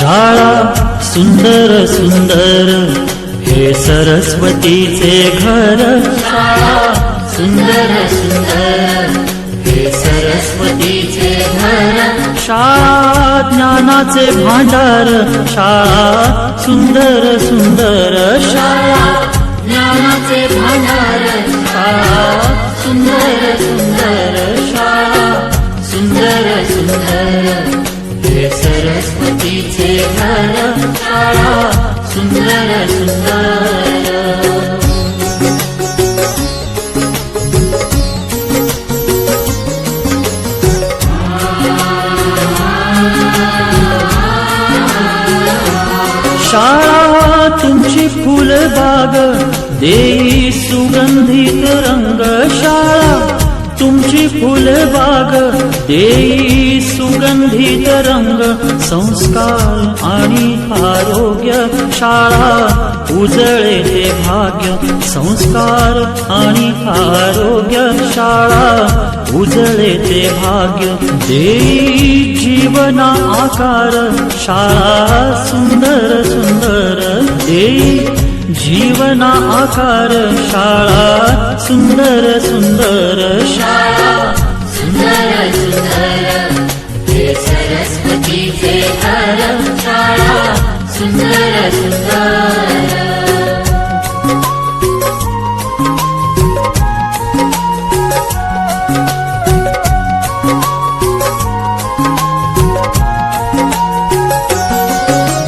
शाळा सुंदर सुंदर हे सरस्वतीचे घर। शाळा सुंदर सुंदर हे सरस्वतीचे घर। शाळा ज्ञानाचे भांडार। शाळा सुंदर सुंदर शाळा ज्ञानाचे भांडार। शाळा सुंदर सुंदर शाळा सुंदर सुंदर हे सरस्वतीचे घर। शाळा सुंदर सुंदर। शाळा तुमची फुलबाग देई सुगंधित रंग। शाळा तुमची फुलबाग देई सुगंधित रंग। संस्कार आणि आरोग्य शाळा उजळे ते भाग्य। संस्कार आणि आरोग्य शाळा उजळे ते भाग्य। देई जीवना आकार शाळा सुंदर सुंदर देई जीवना आकार। शाळा सुंदर सुंदर शाळा सुंदर सुंदर हे सरस्वतीचे घर। शाळा सुंदर सुंदर।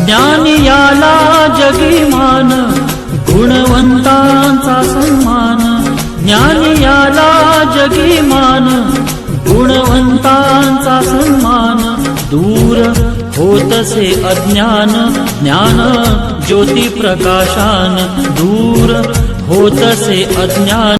ज्ञान याला जगीमान गुणवंतांचा सन्मान। ज्ञान याला जगीमान गुणवंतांचा सन्मान। दूर होतसे अज्ञान ज्ञान ज्योती प्रकाशान। दूर होतसे अज्ञान